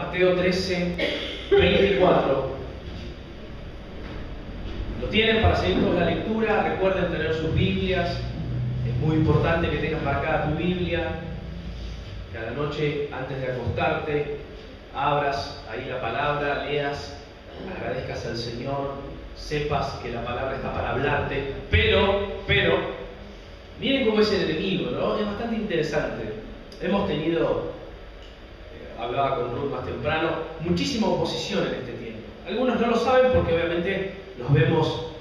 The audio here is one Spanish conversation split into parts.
Mateo 13, 24. Lo tienen para seguir toda la lectura. Recuerden tener sus Biblias. Es muy importante que tengas marcada tu Biblia. Que a la noche, antes de acostarte, abras ahí la palabra, leas, agradezcas al Señor, sepas que la palabra está para hablarte. Pero, miren cómo es el enemigo, ¿no? Es bastante interesante. Hemos tenido, hablaba con Ruth más temprano, muchísima oposición en este tiempo. Algunos no lo saben porque obviamente nos vemos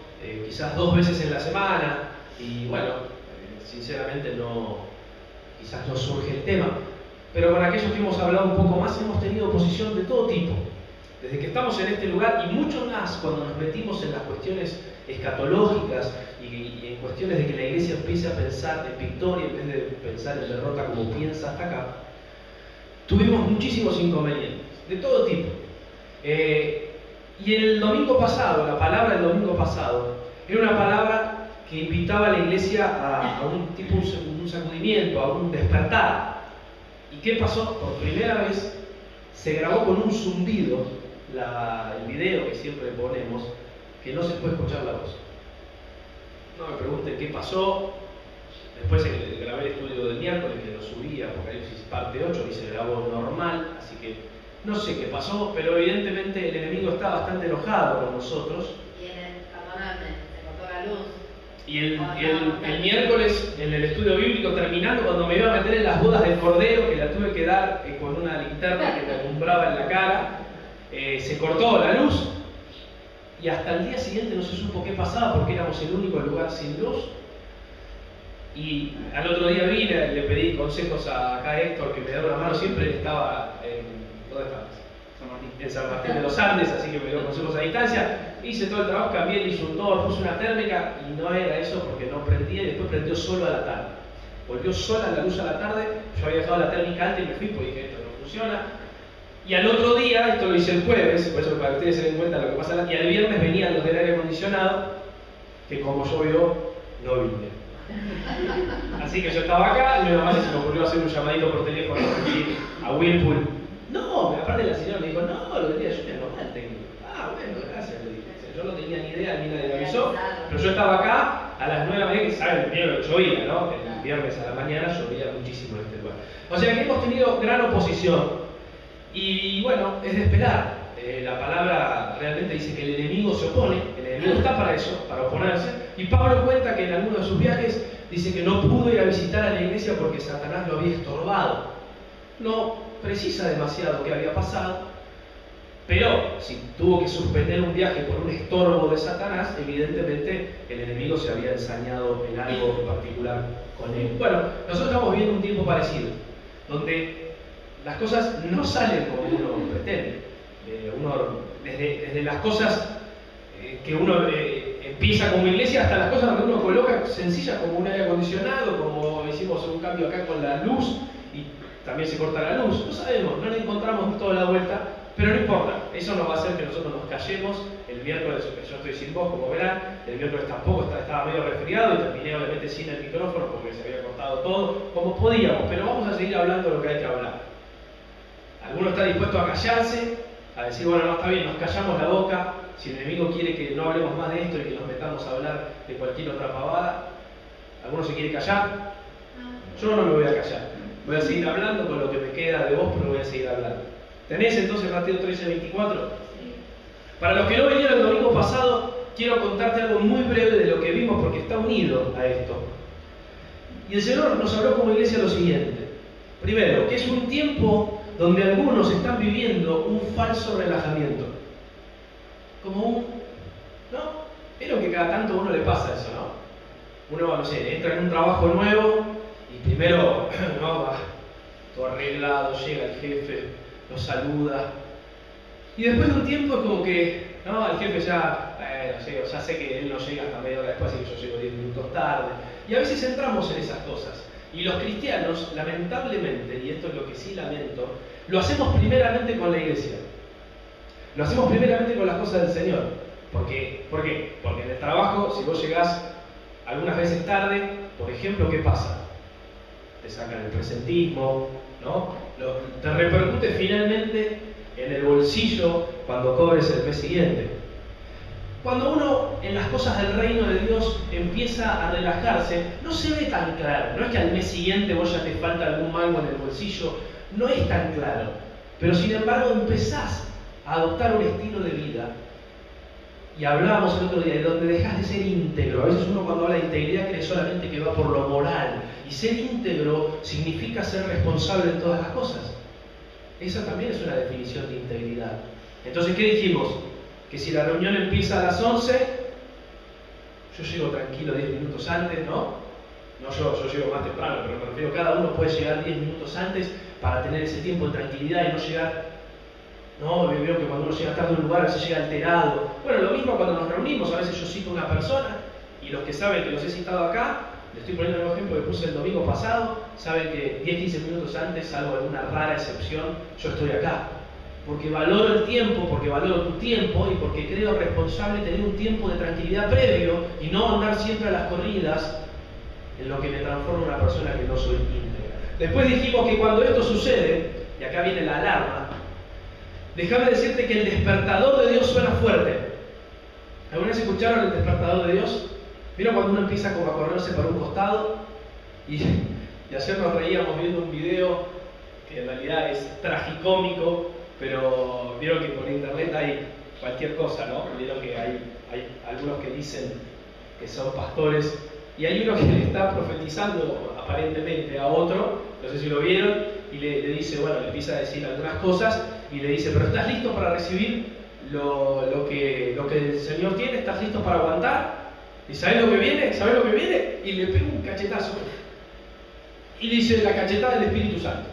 quizás 2 veces en la semana y bueno, sinceramente quizás no surge el tema. Pero con aquellos que hemos hablado un poco más, hemos tenido oposición de todo tipo. Desde que estamos en este lugar y mucho más cuando nos metimos en las cuestiones escatológicas y en cuestiones de que la iglesia empiece a pensar en victoria en vez de pensar en derrota como piensa hasta acá, tuvimos muchísimos inconvenientes, de todo tipo. Y el domingo pasado, la palabra del domingo pasado, era una palabra que invitaba a la iglesia a un sacudimiento, a un despertar. ¿Y qué pasó? Por primera vez se grabó con un zumbido el video que siempre ponemos, que no se puede escuchar la voz. No me pregunten qué pasó. Después grabé el estudio del miércoles, que lo subí a Apocalipsis parte 8 y se grabó normal, así que no sé qué pasó, pero evidentemente el enemigo está bastante enojado con nosotros. Perdóname, se cortó la luz. Y el miércoles en el estudio bíblico, terminando, cuando me iba a meter en las bodas del Cordero, que la tuve que dar con una linterna que me alumbraba en la cara, se cortó la luz y hasta el día siguiente no se supo qué pasaba porque éramos el único lugar sin luz. Y al otro día vine, le pedí consejos a Héctor que me diera una mano, siempre estaba ¿dónde estabas? En San Martín de los Andes, así que me dio consejos a distancia. Hice todo el trabajo, cambié el disyuntor, puse una térmica y no era eso porque no prendía y después prendió solo a la tarde. Volvió sola la luz a la tarde, yo había dejado la térmica alta y me fui porque dije esto no funciona. Y al otro día, esto lo hice el jueves, por eso para que ustedes se den cuenta de lo que pasa, y al viernes venían los del aire acondicionado, que como llovió, no vine. Así que yo estaba acá y mi mamá se me ocurrió hacer un llamadito por teléfono a Whirlpool. No, aparte la señora me dijo, no, lo que tenía lluvia normal técnico. Ah, bueno, gracias, le dije. Yo no tenía ni idea, ni nadie me avisó, pero yo estaba acá a las 9 de la mañana, que saben, primero llovía, ¿no? El viernes a la mañana llovía muchísimo en este lugar. O sea que hemos tenido gran oposición. Y bueno, es de esperar. La palabra realmente dice que el enemigo se opone, el enemigo está para eso, para oponerse. Y Pablo cuenta que en alguno de sus viajes dice que no pudo ir a visitar a la iglesia porque Satanás lo había estorbado. No precisa demasiado qué había pasado, pero si tuvo que suspender un viaje por un estorbo de Satanás, evidentemente el enemigo se había ensañado en algo en particular con él. Bueno, nosotros estamos viviendo un tiempo parecido, donde las cosas no salen como uno pretende. Desde las cosas que uno empieza como iglesia hasta las cosas que uno coloca sencillas como un aire acondicionado, como hicimos un cambio acá con la luz y también se corta la luz. No sabemos, no le encontramos toda la vuelta, pero no importa. Eso no va a hacer que nosotros nos callemos. El miércoles, yo estoy sin voz, como verán, el miércoles tampoco estaba medio resfriado y terminé obviamente sin el micrófono porque se había cortado todo como podíamos, pero vamos a seguir hablando de lo que hay que hablar. Alguno está dispuesto a callarse, a decir, bueno, no está bien, nos callamos la boca. Si el enemigo quiere que no hablemos más de esto y que nos metamos a hablar de cualquier otra pavada, ¿alguno se quiere callar? Yo no me voy a callar. Voy a seguir hablando con lo que me queda de voz, pero voy a seguir hablando. ¿Tenés entonces Mateo 13, 24? Sí. Para los que no vinieron el domingo pasado, quiero contarte algo muy breve de lo que vimos porque está unido a esto. Y el Señor nos habló como iglesia lo siguiente. Primero, que es un tiempo donde algunos están viviendo un falso relajamiento. Como ¿no? Pero que cada tanto a uno le pasa eso, ¿no? Uno, no sé, entra en un trabajo nuevo y primero, ¿no? Va todo arreglado, llega el jefe, lo saluda. Y después de un tiempo es como que, ¿no? El jefe ya sé que él no llega hasta media hora después, así que yo llego 10 minutos tarde. Y a veces entramos en esas cosas. Y los cristianos, lamentablemente, y esto es lo que sí lamento, lo hacemos primeramente con la iglesia. Lo hacemos primeramente con las cosas del Señor. ¿Por qué? Porque en el trabajo, si vos llegás algunas veces tarde, por ejemplo, ¿qué pasa? te sacan el presentismo, ¿no? Te repercute finalmente en el bolsillo cuando cobres el mes siguiente. Cuando uno en las cosas del reino de Dios empieza a relajarse, no se ve tan claro. No es que al mes siguiente vos ya te falta algún mango en el bolsillo, no es tan claro. Pero sin embargo empezás a adoptar un estilo de vida. Y hablábamos el otro día de donde dejas de ser íntegro. A veces uno cuando habla de integridad cree solamente que va por lo moral. Y ser íntegro significa ser responsable en todas las cosas. Esa también es una definición de integridad. Entonces, ¿qué dijimos? Que si la reunión empieza a las 11, yo llego tranquilo 10 minutos antes, ¿no? No yo llego más temprano, pero me refiero, cada uno puede llegar 10 minutos antes para tener ese tiempo de tranquilidad y no llegar, no, veo que cuando uno llega tarde a un lugar a veces llega alterado. Bueno, lo mismo cuando nos reunimos, a veces yo cito a una persona y los que saben que los he citado acá, le estoy poniendo el mismo ejemplo que puse el domingo pasado, saben que 10-15 minutos antes, salvo alguna rara excepción, yo estoy acá. Porque valoro el tiempo, porque valoro tu tiempo y porque creo responsable tener un tiempo de tranquilidad previo y no andar siempre a las corridas en lo que me transforma en una persona que no soy íntegra. Después dijimos que cuando esto sucede, y acá viene la alarma, déjame decirte que el despertador de Dios suena fuerte. ¿Alguna vez escucharon el despertador de Dios? ¿Vieron cuando uno empieza como a correrse para un costado? Y ayer nos reíamos viendo un video que en realidad es tragicómico, pero vieron que por internet hay cualquier cosa, ¿no? Vieron que hay algunos que dicen que son pastores y hay uno que le está profetizando aparentemente a otro, no sé si lo vieron, y le dice, bueno, le empieza a decir algunas cosas y le dice, pero ¿estás listo para recibir lo que el Señor tiene? ¿Estás listo para aguantar? ¿Y sabes lo que viene? ¿Sabes lo que viene? Y le pega un cachetazo. Y dice, la cachetada del Espíritu Santo.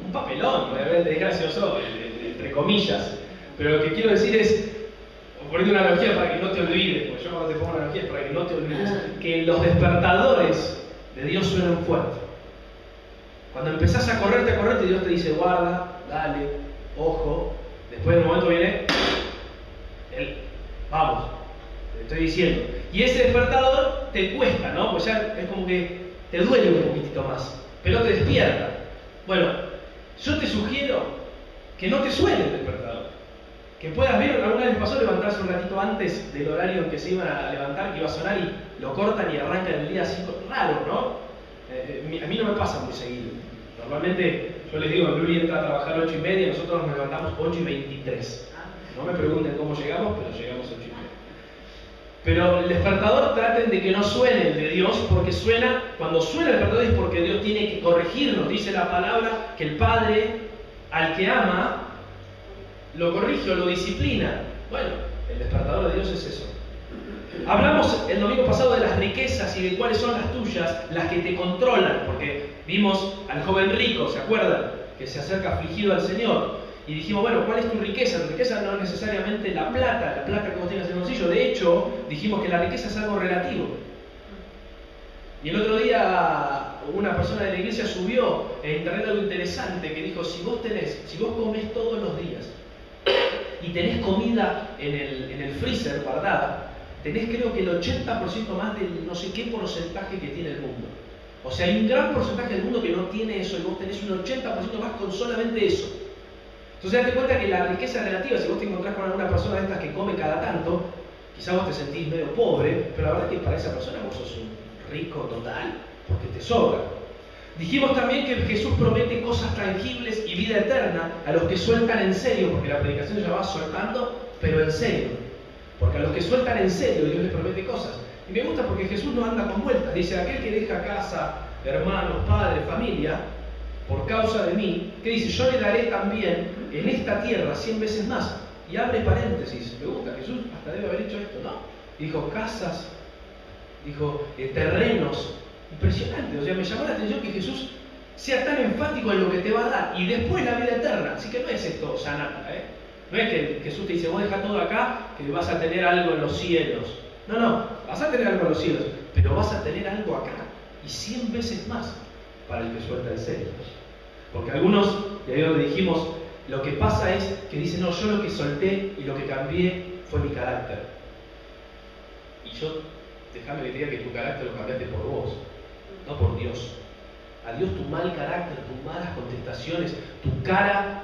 Un papelón, realmente es gracioso, entre comillas. Pero lo que quiero decir es, poniendo una analogía para que no te olvides, porque yo cuando te pongo una analogía es para que no te olvides, que los despertadores de Dios suenan fuerte. Cuando empezás a correrte, Dios te dice, guarda, dale, ojo. Después de un momento viene el vamos, te estoy diciendo. Y ese despertador te cuesta, ¿no? Pues ya es como que te duele un poquitito más, pero te despierta. Bueno, yo te sugiero que no te suene el despertador. Que puedas ver, alguna vez pasó levantarse un ratito antes del horario en que se iban a levantar, que iba a sonar y lo cortan y arrancan el día así, raro, ¿no? A mí no me pasa muy seguido. Normalmente, yo les digo, Luli entra a trabajar 8:30, nosotros nos levantamos 8:23. No me pregunten cómo llegamos, pero llegamos 8:30. Pero el despertador traten de que no suene el de Dios, porque cuando suena el despertador es porque Dios tiene que corregirnos. Dice la palabra que el Padre, al que ama, lo corrige o lo disciplina. Bueno, el despertador de Dios es eso. Hablamos el domingo pasado de las riquezas y de cuáles son las tuyas, las que te controlan, porque vimos al joven rico, ¿se acuerdan? Que se acerca afligido al Señor. Y dijimos, bueno, ¿cuál es tu riqueza? Tu riqueza no es necesariamente la plata que vos tengas en el bolsillo. De hecho, dijimos que la riqueza es algo relativo. Y el otro día una persona de la iglesia subió en internet algo interesante que dijo, si vos comés todos los días y tenés comida en el freezer guardada, tenés creo que el 80% más del no sé qué porcentaje que tiene el mundo. O sea, hay un gran porcentaje del mundo que no tiene eso y vos tenés un 80% más con solamente eso. Entonces date cuenta que la riqueza es relativa. Si vos te encontrás con alguna persona de estas que come cada tanto, quizás vos te sentís medio pobre, pero la verdad es que para esa persona vos sos un rico total, porque te sobra. Dijimos también que Jesús promete cosas tangibles y vida eterna a los que sueltan en serio, porque la predicación ya va soltando, pero en serio. Porque a los que sueltan en serio Dios les promete cosas. Y me gusta porque Jesús no anda con vueltas. Dice, aquel que deja casa, hermanos, padres, familia, por causa de mí, que dice, yo le daré también en esta tierra 100 veces más. Y abre paréntesis, me gusta, Jesús hasta debe haber dicho esto, ¿no? Dijo casas, dijo terrenos, impresionante. O sea, me llamó la atención que Jesús sea tan enfático en lo que te va a dar y después la vida eterna. Así que no es esto sanata, ¿eh? No es que Jesús te dice, vos deja todo acá, que vas a tener algo en los cielos. No, vas a tener algo en los cielos, pero vas a tener algo acá y 100 veces más para el que suelta el serio. Porque algunos, y ahí donde dijimos, lo que pasa es que dicen, no, yo lo que solté y lo que cambié fue mi carácter. Y yo, déjame que te diga que tu carácter lo cambiaste por vos, no por Dios. a Dios tu mal carácter, tus malas contestaciones, tu cara,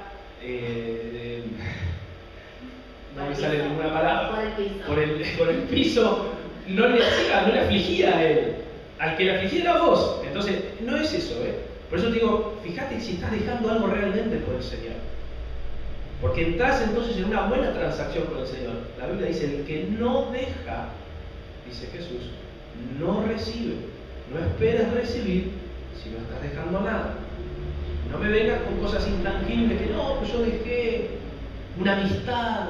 no me sale ninguna palabra, por el piso, no le afligía a él, al que le afligía era vos. Entonces, no es eso, Por eso te digo, fíjate si estás dejando algo realmente por el Señor. Porque entras entonces en una buena transacción con el Señor. La Biblia dice, el que no deja, dice Jesús, no recibe. No esperes recibir si no estás dejando nada. No me vengas con cosas intangibles que no, pues yo dejé una amistad.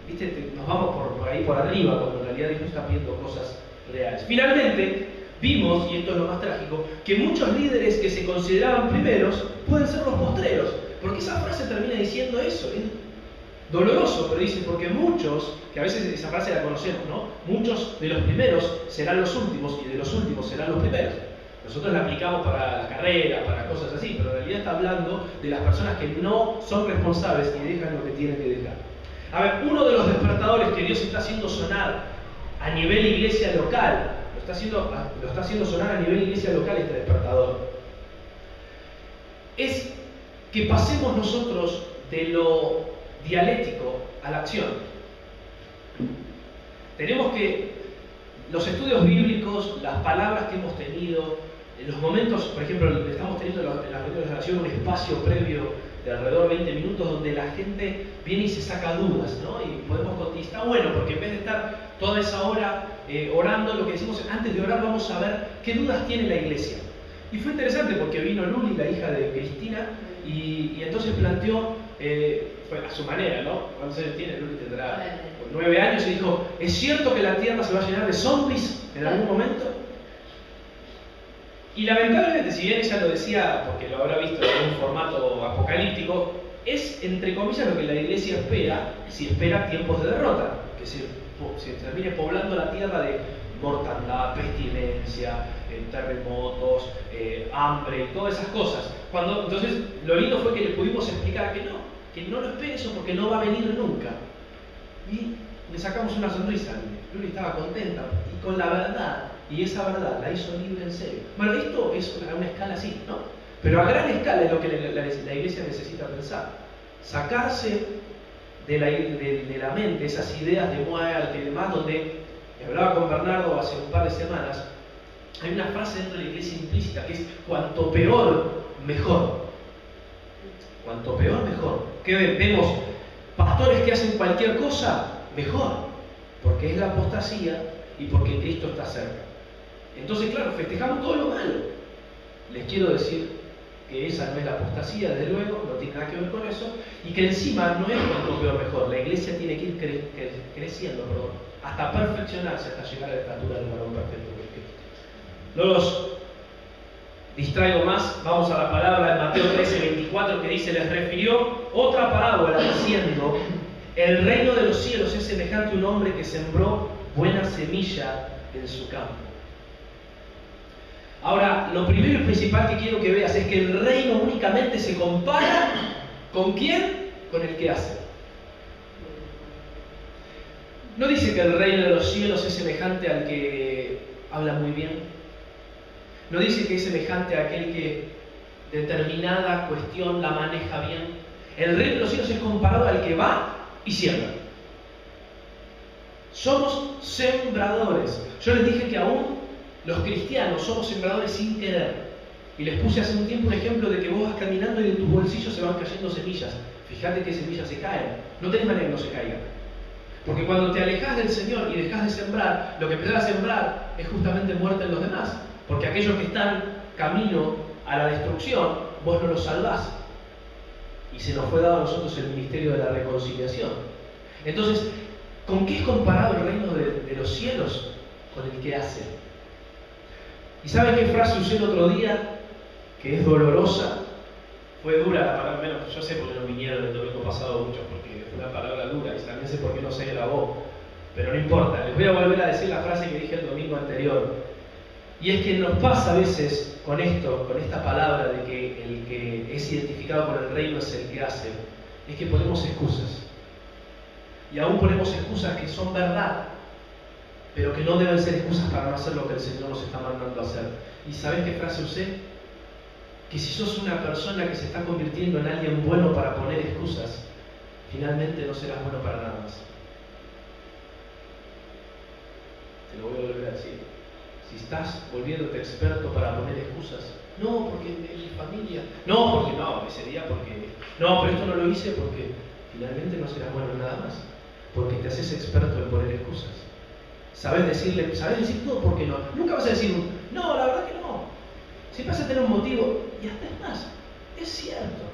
¿Viste? Nos vamos por ahí por arriba, cuando en realidad Dios nos está pidiendo cosas reales. Finalmente, vimos, y esto es lo más trágico, que muchos líderes que se consideraban primeros pueden ser los postreros. Porque esa frase termina diciendo eso, es doloroso, pero dice, porque muchos, que a veces esa frase la conocemos, ¿no? Muchos de los primeros serán los últimos y de los últimos serán los primeros. Nosotros la aplicamos para la carrera, para cosas así, pero en realidad está hablando de las personas que no son responsables y dejan lo que tienen que dejar. A ver, uno de los despertadores que Dios está haciendo sonar a nivel iglesia local, lo está haciendo sonar a nivel iglesia local este despertador, es que pasemos nosotros de lo dialéctico a la acción. Tenemos que, los estudios bíblicos, las palabras que hemos tenido, los momentos, por ejemplo, estamos teniendo en las reuniones de oración un espacio previo de alrededor de 20 minutos donde la gente viene y se saca dudas, ¿no? Y podemos contestar, está bueno, porque en vez de estar toda esa hora orando, lo que decimos antes de orar, vamos a ver qué dudas tiene la iglesia. Y fue interesante porque vino Luli, la hija de Cristina, y entonces planteó, fue a su manera, ¿no? ¿Cuántos años tiene? Luli tendrá 9 años, y dijo, ¿es cierto que la tierra se va a llenar de zombies en algún momento? Y lamentablemente, si bien ella lo decía, porque lo habrá visto en un formato apocalíptico, es entre comillas lo que la iglesia espera, si espera tiempos de derrota, que se termine poblando la tierra de mortandad, pestilencia, terremotos, hambre y todas esas cosas. Entonces, lo lindo fue que le pudimos explicar que no lo espere eso porque no va a venir nunca. Y le sacamos una sonrisa. Luli estaba contenta y con la verdad, y esa verdad la hizo libre en serio. Bueno, esto es a una escala así, ¿no? Pero a gran escala es lo que la iglesia necesita pensar. Sacarse de la mente esas ideas de muerte y demás, donde hablaba con Bernardo hace un par de semanas. Hay una frase dentro de la iglesia implícita que es cuanto peor, mejor. Cuanto peor, mejor. ¿Qué vemos? Pastores que hacen cualquier cosa, mejor. Porque es la apostasía y porque Cristo está cerca. Entonces, claro, festejamos todo lo malo. Les quiero decir que esa no es la apostasía, desde luego, no tiene nada que ver con eso, y que encima no es cuanto peor, mejor. La iglesia tiene que ir creciendo, hasta perfeccionarse, hasta llegar a la estatura del varón perfecto que es Cristo. No los distraigo más, vamos a la palabra de Mateo 13:24 que dice, les refirió otra parábola diciendo, el reino de los cielos es semejante a un hombre que sembró buena semilla en su campo. Ahora, lo primero y principal que quiero que veas es que el reino únicamente se compara ¿con quién? Con el que hace. No dice que el reino de los cielos es semejante al que habla muy bien. No dice que es semejante a aquel que determinada cuestión la maneja bien. El reino de los cielos es comparado al que va y siembra. Somos sembradores. Yo les dije que aún los cristianos somos sembradores sin querer. Y les puse hace un tiempo un ejemplo de que vos vas caminando y de tus bolsillos se van cayendo semillas. Fíjate qué semillas se caen. No tenés manera que no se caigan. Porque cuando te alejas del Señor y dejas de sembrar, lo que empezás a sembrar es justamente muerte en los demás. Porque aquellos que están camino a la destrucción, vos no los salvás. Y se nos fue dado a nosotros el ministerio de la reconciliación. Entonces, ¿con qué es comparado el reino de los cielos? Con el que hace. ¿Y saben qué frase usé el otro día? Que es dolorosa. Fue dura la palabra, menos yo sé por qué no vinieron el domingo pasado muchos, porque fue una palabra dura y también sé por qué no se grabó. Pero no importa, les voy a volver a decir la frase que dije el domingo anterior. Y es que nos pasa a veces con esto, con esta palabra de que el que es identificado con el reino es el que hace, es que ponemos excusas. Y aún ponemos excusas que son verdad, pero que no deben ser excusas para no hacer lo que el Señor nos está mandando a hacer. ¿Y sabés qué frase usé? que si sos una persona que se está convirtiendo en alguien bueno para poner excusas, finalmente no serás bueno para nada más. Te lo voy a volver a decir. Si estás volviéndote experto para poner excusas, no, porque mi familia, no, porque no, ese día porque, no, pero esto no lo hice porque, finalmente no serás bueno en nada más, porque te haces experto en poner excusas. Sabes decir todo porque no. Nunca vas a decir, no, la verdad que no. Siempre vas a tener un motivo, y hasta es más, es cierto.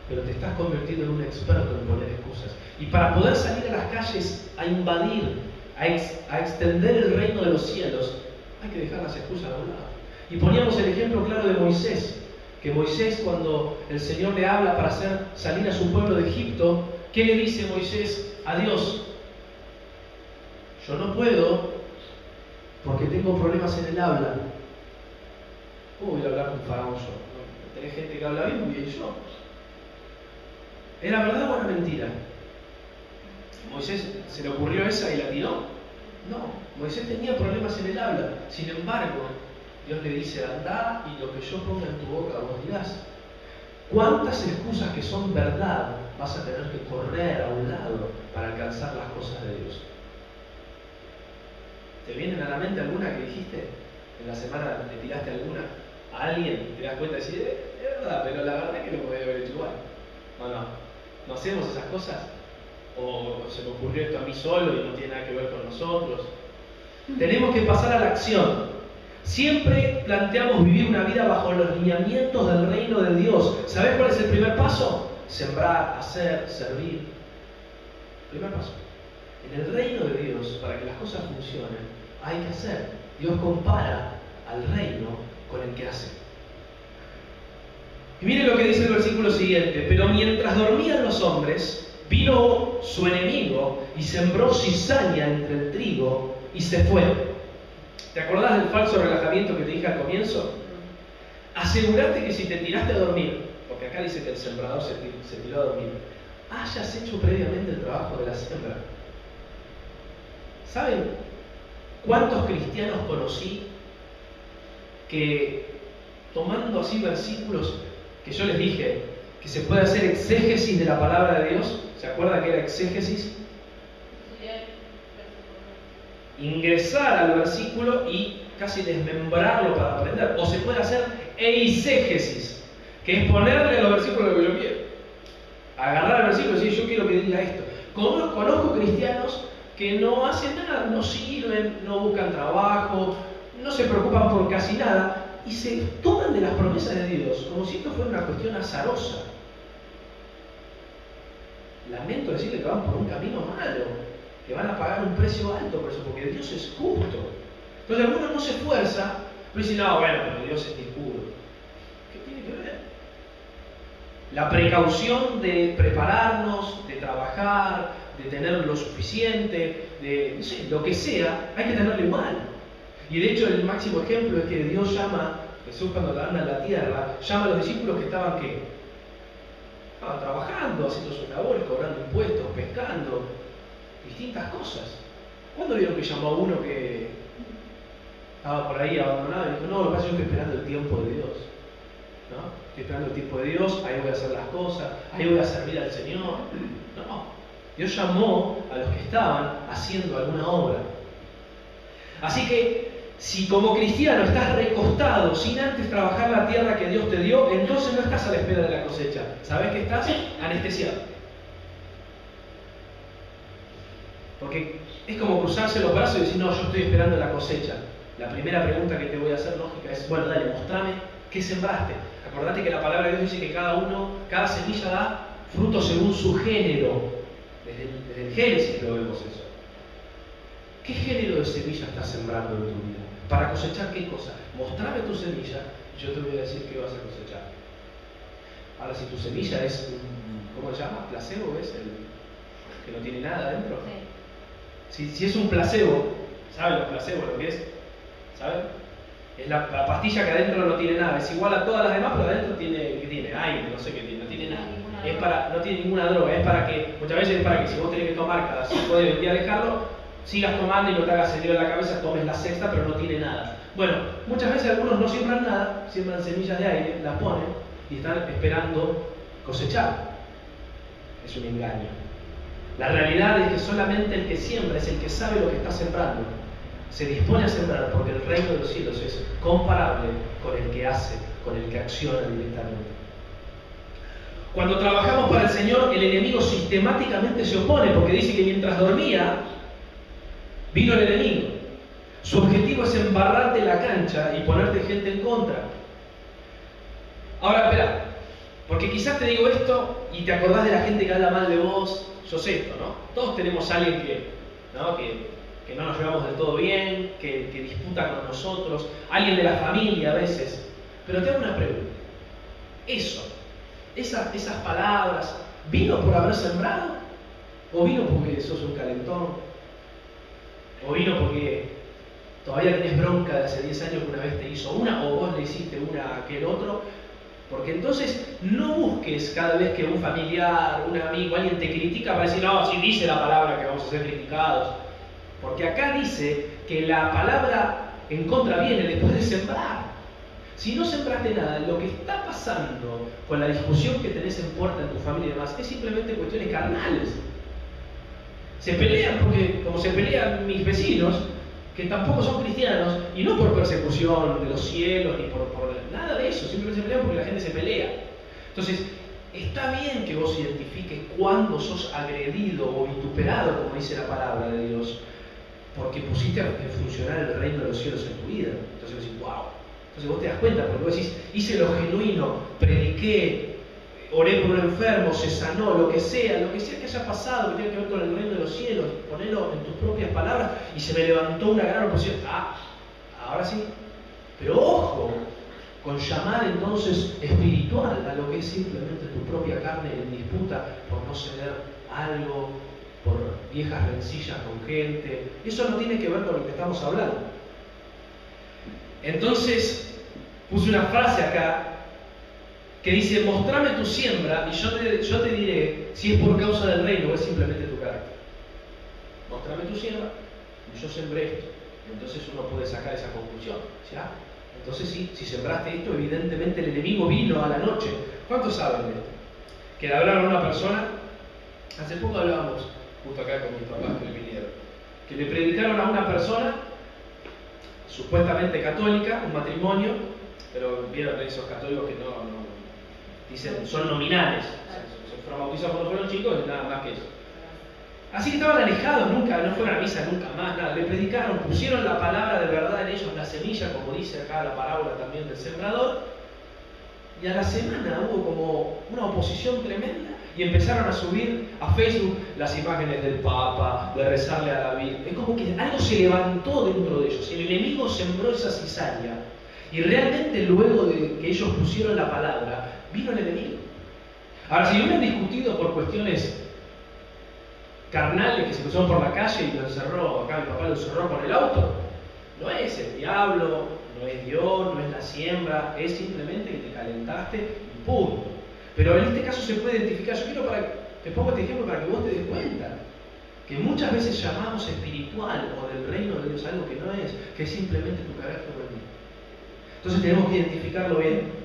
Pero te estás convirtiendo en un experto en poner excusas. Y para poder salir a las calles a invadir, a extender el reino de los cielos, hay que dejar las excusas a un lado. Y poníamos el ejemplo claro de Moisés, que Moisés, cuando el Señor le habla para hacer salir a su pueblo de Egipto, ¿qué le dice Moisés a Dios? Yo no puedo porque tengo problemas en el habla. ¿Cómo voy a hablar con Faraón yo? Tenés gente que habla bien, muy bien yo. ¿Era verdad o era mentira? ¿Moisés se le ocurrió esa y la tiró? No, Moisés tenía problemas en el habla. Sin embargo, Dios le dice, andá y lo que yo ponga en tu boca vos dirás. ¿Cuántas excusas que son verdad vas a tener que correr a un lado para alcanzar las cosas de Dios? ¿Te vienen a la mente alguna que dijiste? ¿En la semana te tiraste alguna? ¿A alguien te das cuenta de decir, es verdad, pero la verdad es que lo podía haber hecho igual? ¿No hacemos esas cosas? ¿O se me ocurrió esto a mí solo y no tiene nada que ver con nosotros? Tenemos que pasar a la acción. Siempre planteamos vivir una vida bajo los lineamientos del reino de Dios. ¿Sabés cuál es el primer paso? Sembrar, hacer, servir. Primer paso. En el reino de Dios, para que las cosas funcionen, hay que hacer. Dios compara al reino con el que hace. Y miren lo que dice el versículo siguiente. Pero mientras dormían los hombres, vino su enemigo y sembró cizaña entre el trigo y se fue. ¿Te acordás del falso relajamiento que te dije al comienzo? Asegúrate que si te tiraste a dormir, porque acá dice que el sembrador se tiró a dormir, hayas hecho previamente el trabajo de la siembra. ¿Saben cuántos cristianos conocí que, tomando así versículos que yo les dije, que se puede hacer exégesis de la palabra de Dios? ¿Se acuerdan que era exégesis? Ingresar al versículo y casi desmembrarlo para aprender. O se puede hacer eisegesis, que es ponerle a los versículos lo que yo quiero. Agarrar el versículo y decir, yo quiero que diga esto. Conozco cristianos que no hacen nada, no sirven, no buscan trabajo, no se preocupan por casi nada y se toman de las promesas de Dios como si esto fuera una cuestión azarosa. Lamento decirle que van por un camino malo, que van a pagar un precio alto por eso, porque Dios es justo. Entonces alguno no se esfuerza, pero dice, no, bueno, pero Dios es impuro. ¿Qué tiene que ver? La precaución de prepararnos, de trabajar, de tener lo suficiente, de no sé, lo que sea, hay que tenerlo igual. Y de hecho el máximo ejemplo es que Dios llama, Jesús cuando anda en la tierra, llama a los discípulos que estaban ¿qué? Estaban trabajando, haciendo sus labores, cobrando impuestos, pescando, distintas cosas. ¿Cuándo vieron que llamó a uno que estaba por ahí abandonado y dijo, no, lo que pasa es que yo estoy esperando el tiempo de Dios? ¿No? Estoy esperando el tiempo de Dios, ahí voy a hacer las cosas, ahí voy a servir al Señor. No. Dios llamó a los que estaban haciendo alguna obra. Así que, si como cristiano estás recostado sin antes trabajar la tierra que Dios te dio, entonces no estás a la espera de la cosecha. ¿Sabes que estás? Anestesiado. Porque es como cruzarse los brazos y decir, no, yo estoy esperando la cosecha. La primera pregunta que te voy a hacer lógica es, bueno, dale, mostrame qué sembraste. Acordate que la palabra de Dios dice que cada semilla da fruto según su género. Desde el Génesis lo vemos eso. ¿Qué género de semilla estás sembrando en tu vida? ¿Para cosechar qué cosa? Mostrame tu semilla y yo te voy a decir qué vas a cosechar. Ahora, si tu semilla es, ¿cómo se llama? ¿Placebo? ¿Es el que no tiene nada adentro? Sí. Si es un placebo, ¿saben los placebos lo que es? ¿Saben? Es la pastilla que adentro no tiene nada. Es igual a todas las demás, pero adentro tiene, ¿qué tiene? Aire, no sé qué tiene, no tiene nada. No tiene ninguna droga. Es para que, muchas veces es para que si vos tenés que tomar cada 5 días dejarlo, sigas tomando y no te hagas herido en la cabeza, tomes la sexta, pero no tiene nada. Bueno, muchas veces algunos no siembran nada, siembran semillas de aire, las ponen y están esperando cosechar. Es un engaño. La realidad es que solamente el que siembra es el que sabe lo que está sembrando. Se dispone a sembrar porque el reino de los cielos es comparable con el que hace, con el que acciona directamente. Cuando trabajamos para el Señor, el enemigo sistemáticamente se opone porque dice que mientras dormía, vino el enemigo. Su objetivo es embarrarte la cancha y ponerte gente en contra. Ahora, espera, porque quizás te digo esto y te acordás de la gente que habla mal de vos. Yo sé esto, ¿no? Todos tenemos a alguien que no nos llevamos del todo bien, que disputa con nosotros, alguien de la familia a veces. Pero te hago una pregunta. Esas palabras, ¿vino por haber sembrado? ¿O vino porque sos un calentón? ¿O vino porque todavía tenés bronca de hace 10 años que una vez te hizo una o vos le hiciste una a aquel otro? Porque entonces no busques cada vez que un familiar, un amigo, alguien te critica para decir, no, si dice la palabra que vamos a ser criticados. Porque acá dice que la palabra en contra viene después de sembrar. Si no sembraste nada, lo que está pasando con la discusión que tenés en puerta en tu familia y demás es simplemente cuestiones carnales. Se pelean porque, como se pelean mis vecinos, que tampoco son cristianos, y no por persecución de los cielos, ni por nada de eso, simplemente se pelean porque la gente se pelea. Entonces, está bien que vos identifiques cuándo sos agredido o vituperado, como dice la palabra de Dios, porque pusiste a funcionar el reino de los cielos en tu vida. Entonces vos decís, wow. Entonces vos te das cuenta, porque vos decís, hice lo genuino, prediqué, oré por un enfermo, se sanó, lo que sea que haya pasado, que tenga que ver con el reino de los cielos, ponelo en tus propias palabras, y se me levantó una gran oposición. Ahora sí. Pero ojo, con llamar entonces espiritual a lo que es simplemente tu propia carne en disputa por no ceder algo, por viejas rencillas con gente. Eso no tiene que ver con lo que estamos hablando. Entonces, puse una frase acá que dice, mostrame tu siembra y yo te diré si es por causa del reino o es simplemente tu carácter. Mostrame tu siembra y yo sembré esto. Entonces uno puede sacar esa conclusión. ¿Ya? Entonces sí, si sembraste esto, evidentemente el enemigo vino a la noche. ¿Cuántos saben de esto? Que le hablaron a una persona, hace poco hablábamos, justo acá con mis papás que le vinieron, que le predicaron a una persona supuestamente católica, un matrimonio, pero vieron esos católicos que no dicen, son nominales, se fueron bautizados cuando fueron chicos y nada más que eso. Así que estaban alejados, nunca, no fueron a misa nunca más, nada, le predicaron, pusieron la palabra de verdad en ellos, la semilla, como dice acá la parábola también del sembrador, y a la semana hubo como una oposición tremenda y empezaron a subir a Facebook las imágenes del Papa, de rezarle a la Virgen. Es como que algo se levantó dentro de ellos, el enemigo sembró esa cizaña y realmente luego de que ellos pusieron la palabra, vino el enemigo. Ahora, si hubieran discutido por cuestiones carnales que se cruzaron por la calle y lo encerró, acá mi papá lo encerró con el auto, no es el diablo, no es Dios, no es la siembra, es simplemente que te calentaste y punto. Pero en este caso se puede identificar, yo quiero te pongo este ejemplo para que vos te des cuenta, que muchas veces llamamos espiritual o del reino de Dios algo que no es, que es simplemente tu carácter religioso. Entonces tenemos que identificarlo bien.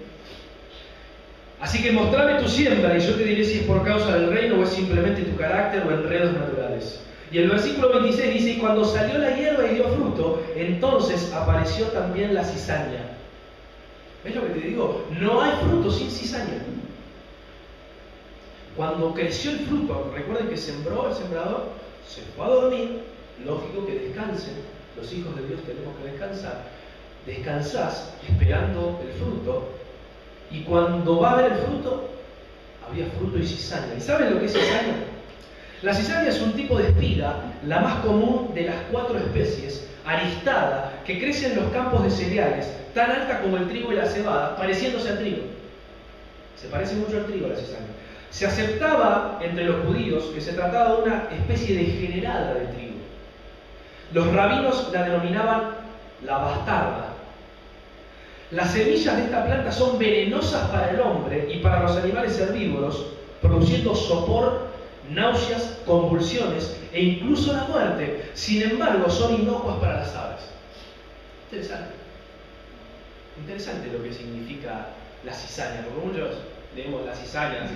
Así que mostrame tu siembra y yo te diré si es por causa del reino o es simplemente tu carácter o enredos naturales. Y el versículo 26 dice, y cuando salió la hierba y dio fruto, entonces apareció también la cizaña. ¿Ves lo que te digo? No hay fruto sin cizaña. Cuando creció el fruto, recuerden que sembró el sembrador, se fue a dormir, lógico que descansen. Los hijos de Dios tenemos que descansar. Descansás esperando el fruto. Y cuando va a haber el fruto, había fruto y cizaña. ¿Y saben lo que es cizaña? La cizaña es un tipo de espiga, la más común de las 4 especies, aristada, que crece en los campos de cereales, tan alta como el trigo y la cebada, pareciéndose al trigo. Se parece mucho al trigo la cizaña. Se aceptaba entre los judíos que se trataba de una especie degenerada de trigo. Los rabinos la denominaban la bastarda. Las semillas de esta planta son venenosas para el hombre y para los animales herbívoros, produciendo sopor, náuseas, convulsiones e incluso la muerte. Sin embargo, son inocuas para las aves. Interesante. Interesante lo que significa la cizaña, porque muchos leemos la cizaña,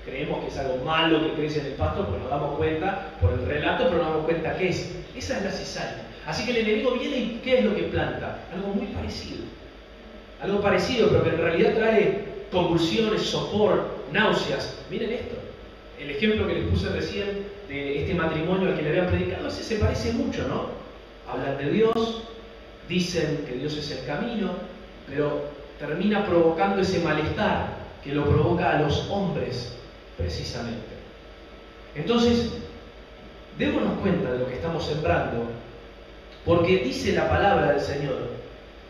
creemos que es algo malo que crece en el pasto, pues nos damos cuenta por el relato, pero nos damos cuenta qué es. Esa es la cizaña. Así que el enemigo viene y ¿qué es lo que planta? Algo muy parecido. Algo parecido, pero que en realidad trae convulsiones, sopor, náuseas. Miren esto. El ejemplo que les puse recién de este matrimonio al que le habían predicado, ese se parece mucho, ¿no? Hablan de Dios, dicen que Dios es el camino, pero termina provocando ese malestar que lo provoca a los hombres, precisamente. Entonces, démonos cuenta de lo que estamos sembrando, porque dice la palabra del Señor,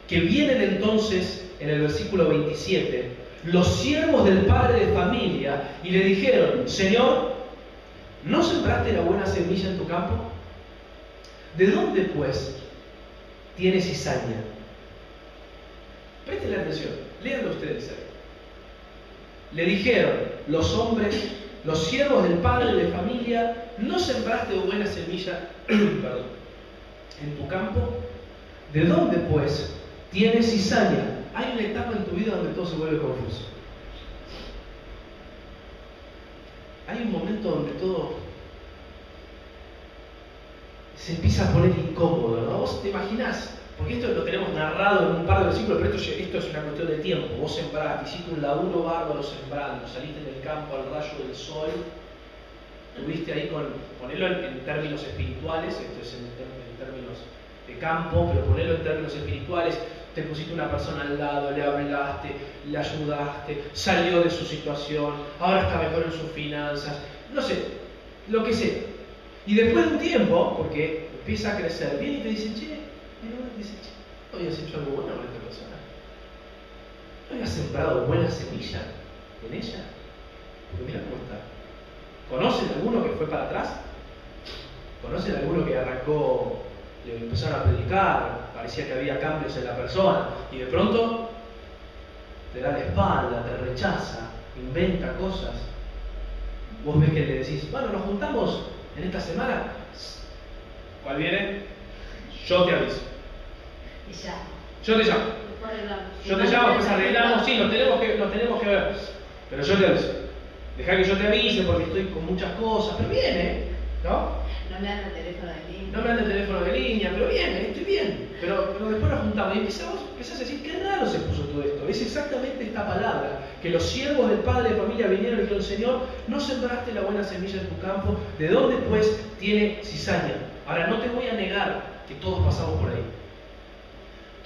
que vienen entonces, en el versículo 27, los siervos del padre de familia y le dijeron: Señor, ¿no sembraste la buena semilla en tu campo? ¿De dónde, pues, tiene cizaña? Presten atención, léanlo ustedes ahí. Le dijeron los hombres, los siervos del padre de familia: ¿no sembraste buena semilla en tu campo? ¿De dónde, pues, tiene cizaña? Hay una etapa en tu vida donde todo se vuelve confuso. Hay un momento donde todo se empieza a poner incómodo, ¿no? Vos te imaginás, porque esto lo tenemos narrado en un par de versículos, pero esto es una cuestión de tiempo. Vos sembraste, hiciste un laburo bárbaro sembrando, saliste en el campo al rayo del sol, tuviste ahí ponerlo en términos espirituales, esto es en términos de campo, pero ponerlo en términos espirituales. Te pusiste una persona al lado, le hablaste, le ayudaste, salió de su situación, ahora está mejor en sus finanzas, no sé, lo que sea. Y después de un tiempo, porque empieza a crecer, viene y te dice: ¿no habías hecho algo bueno con esta persona? ¿No habías sembrado buena semilla en ella? Porque mira cómo está. ¿Conocen alguno que fue para atrás? ¿Conocen alguno que arrancó, le empezaron a predicar, parecía que había cambios en la persona, y de pronto te da la espalda, te rechaza, inventa cosas? Vos ves que le decís: bueno, nos juntamos en esta semana. ¿Cuál viene? Yo te aviso. Y ya. Yo te llamo. Yo te llamo, pues arreglamos, sí, nos tenemos que ver. Pero yo te aviso. Dejá que yo te avise porque estoy con muchas cosas. Pero viene, ¿no? No me dan el teléfono de línea. No me dan el teléfono de línea, pero viene, estoy bien. Pero después nos juntamos y empezás a decir: qué raro se puso todo esto. Es exactamente esta palabra, que los siervos del padre de familia vinieron y dijeron: Señor, no sembraste la buena semilla en tu campo, ¿de dónde pues tiene cizaña? Ahora, no te voy a negar que todos pasamos por ahí.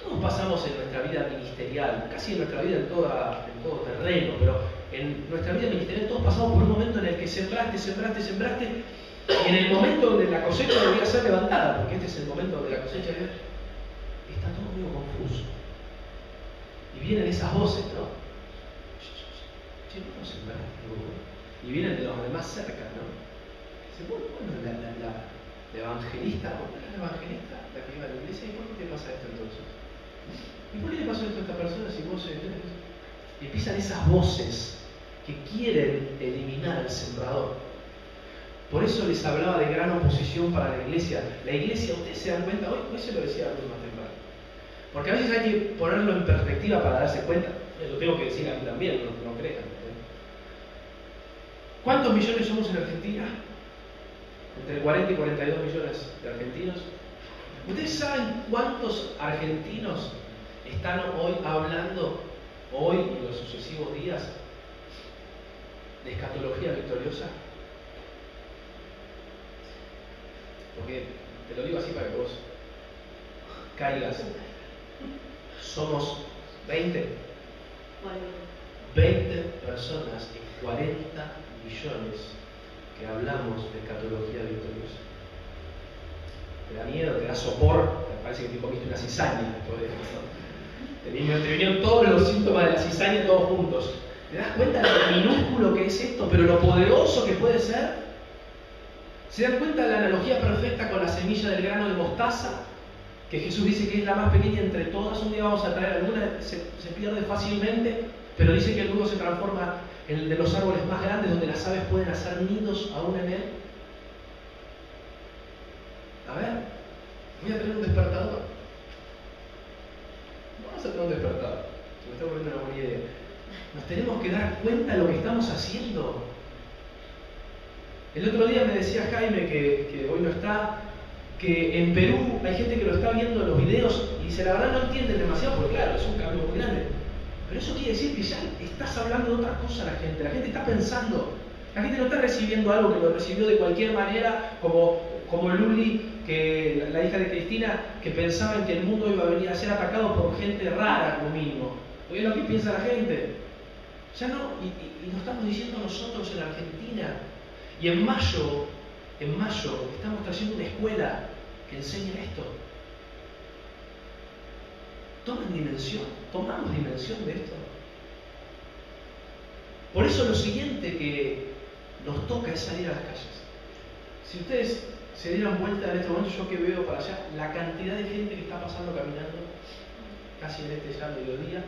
Todos pasamos en nuestra vida ministerial, casi en nuestra vida en todo terreno, pero en nuestra vida ministerial todos pasamos por un momento en el que sembraste, y en el momento donde la cosecha debía ser levantada, porque este es el momento donde la cosecha está todo muy confuso. Y vienen esas voces, ¿no? Che, ¿no sembraste algo? Y vienen de los demás cerca, ¿no? Dice: bueno, la evangelista, la que iba a la iglesia, ¿y por qué te pasa esto entonces? ¿Y por qué le pasó esto a esta persona si vos... Y empiezan esas voces que quieren eliminar al sembrador. Por eso les hablaba de gran oposición para la iglesia. La iglesia, ustedes se dan cuenta, hoy se lo decía a Luz más temprano, porque a veces hay que ponerlo en perspectiva para darse cuenta. Lo tengo que decir a mí también, no crean. ¿Cuántos millones somos en Argentina? Entre 40 y 42 millones de argentinos. ¿Ustedes saben cuántos argentinos están hoy hablando, hoy y en los sucesivos días, de escatología victoriosa? Porque te lo digo así para que vos caigas. Somos 20 personas en 40 millones que hablamos de escatología victoriosa. Te da miedo, te da sopor, te parece que te comiste una cizaña después de esto. Te vinieron todos los síntomas de la cizaña todos juntos. ¿Te das cuenta de lo minúsculo que es esto, pero lo poderoso que puede ser? ¿Se dan cuenta de la analogía perfecta con la semilla del grano de mostaza? Que Jesús dice que es la más pequeña entre todas. Un día vamos a traer alguna, se pierde fácilmente, pero dice que luego se transforma en el de los árboles más grandes, donde las aves pueden hacer nidos aún en él. A ver, voy a tener un despertador. Vamos a tener un despertador. Se me está ocurriendo una buena idea. Nos tenemos que dar cuenta de lo que estamos haciendo. El otro día me decía Jaime, que hoy no está, que en Perú hay gente que lo está viendo en los videos y dice, la verdad no entienden demasiado, porque claro, es un cambio muy grande. Pero eso quiere decir que ya estás hablando de otra cosa a la gente está pensando. La gente no está recibiendo algo que lo recibió de cualquier manera, como Luli, que la hija de Cristina, que pensaba en que el mundo iba a venir a ser atacado por gente rara, como mínimo. Porque es lo que piensa la gente. Ya no, y lo estamos diciendo nosotros en Argentina. Y en mayo estamos trayendo una escuela que enseñe esto. Tomamos dimensión de esto. Por eso lo siguiente que nos toca es salir a las calles. Si ustedes se dieran vuelta en este momento, yo que veo para allá, la cantidad de gente que está pasando caminando, casi en este ya mediodía,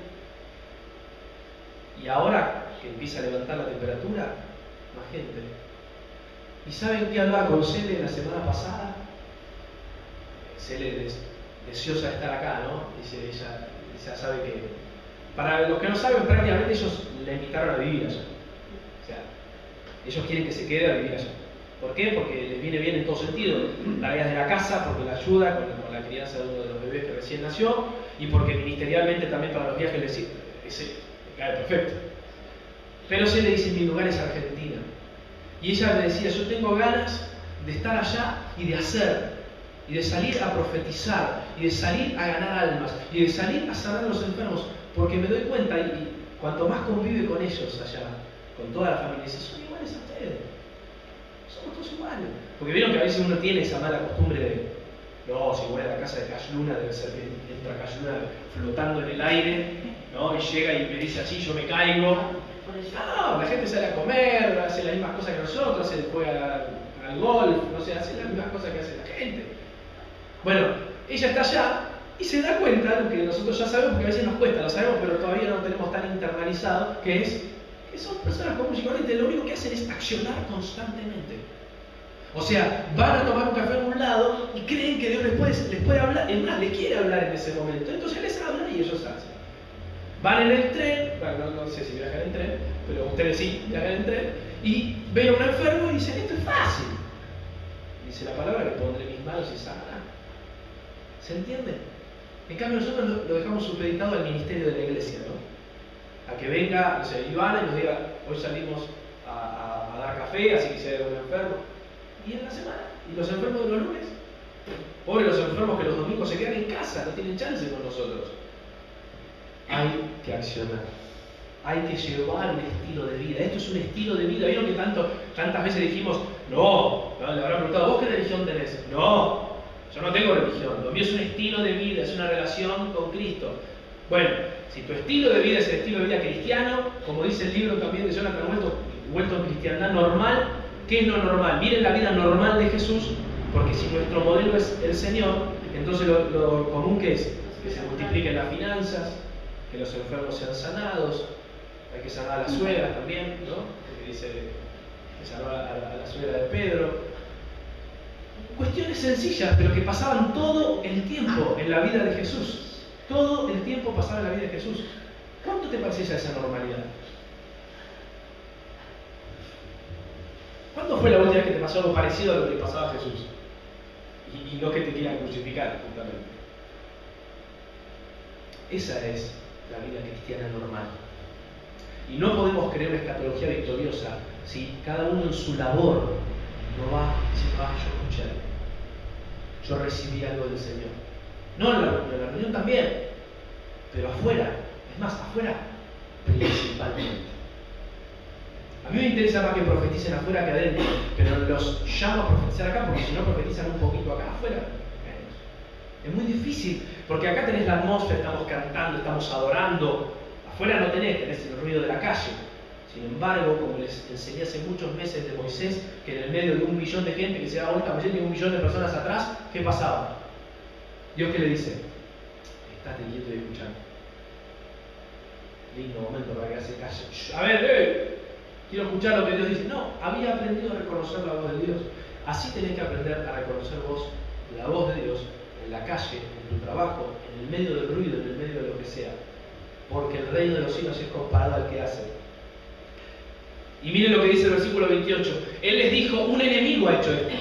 y ahora que empieza a levantar la temperatura, más gente. ¿Y saben qué hablaba con Cele la semana pasada? Cele deseosa de estar acá, ¿no? Dice ella sabe que, para los que no saben, prácticamente ellos la invitaron a vivir allá. O sea, ellos quieren que se quede a vivir allá. ¿Por qué? Porque les viene bien en todo sentido. Tareas de la casa, porque la ayuda con la crianza de uno de los bebés que recién nació, y porque ministerialmente también para los viajes les cae perfecto. Pero se le dice, mi lugar es Argentina. Y ella me decía, yo tengo ganas de estar allá y de hacer, y de salir a profetizar, y de salir a ganar almas, y de salir a sanar a los enfermos, porque me doy cuenta, y cuanto más convive con ellos allá, con toda la familia, dice, son iguales a ustedes. Somos todos iguales. Porque vieron que a veces uno tiene esa mala costumbre de, no, si voy a la casa de Cash Luna, debe ser que entra Cash Luna flotando en el aire, ¿no? Y llega y me dice así, yo me caigo. No, la gente sale a comer, hace las mismas cosas que nosotros, juega al golf, no sé, hace las mismas cosas que hace la gente. Bueno, ella está allá y se da cuenta de lo que nosotros ya sabemos, porque a veces nos cuesta, lo sabemos, pero todavía no lo tenemos tan internalizado, que es que son personas comunes y corrientes, lo único que hacen es accionar constantemente. O sea, van a tomar un café en un lado y creen que Dios les puede hablar, es más, les quiere hablar en ese momento, entonces les habla y ellos hacen. Van en el tren, bueno, no sé si viajan en tren, pero ustedes sí viajan en tren, y ven a un enfermo y dicen, esto es fácil. Dice la palabra que pondré mis manos y sanará. ¿Se entiende? En cambio nosotros lo dejamos supeditado al ministerio de la iglesia, ¿no? A que venga, no sé, Ivana y nos diga, hoy salimos a dar café, así que si hay algún enfermo. Y en la semana, y los enfermos de los lunes. Pobres los enfermos que los domingos se quedan en casa, no tienen chance con nosotros. Hay que accionar. Hay que llevar un estilo de vida. Esto es un estilo de vida. ¿Vieron que tantas veces dijimos, no, le habrán preguntado, ¿vos qué religión tenés? No, yo no tengo religión. Lo mío es un estilo de vida, es una relación con Cristo. Bueno, si tu estilo de vida es el estilo de vida cristiano, como dice el libro también de Jonathan Welton, Cristiandad Normal, ¿qué es lo normal? Miren la vida normal de Jesús, porque si nuestro modelo es el Señor, entonces lo común que es que se multipliquen las finanzas, que los enfermos sean sanados, hay que sanar a la suegra también, ¿no? Porque dice que sanó a la suegra de Pedro. Cuestiones sencillas, pero que pasaban todo el tiempo en la vida de Jesús. Todo el tiempo pasaba en la vida de Jesús. ¿Cuánto te parece esa normalidad? ¿Cuándo fue la última vez que te pasó algo parecido a lo que le pasaba a Jesús? Y no que te quieran crucificar, justamente. Esa es la vida cristiana normal. Y no podemos creer una escatología victoriosa si cada uno en su labor no va y dice, yo escuché algo. Yo recibí algo del Señor. No en la reunión también, pero afuera. Es más, afuera principalmente. A mí me interesa más que profeticen afuera que adentro, pero los llamo a profetizar acá porque si no profetizan un poquito acá afuera. Es muy difícil, porque acá tenés la atmósfera, estamos cantando, estamos adorando. Afuera no tenés el ruido de la calle. Sin embargo, como les enseñé hace muchos meses de Moisés, que en el medio de 1 millón de gente que se da vuelta a Moisés y 1 millón de personas atrás, ¿qué pasaba? Dios que le dice, estate quieto y escuchando. Lindo momento para que hace calle. A ver, quiero escuchar lo que Dios dice. No, había aprendido a reconocer la voz de Dios. Así tenés que aprender a reconocer vos la voz de Dios en la calle, en tu trabajo, en el medio del ruido, en el medio de lo que sea. Porque el reino de los cielos es comparado al que hace. Y miren lo que dice el versículo 28. Él les dijo, un enemigo ha hecho esto.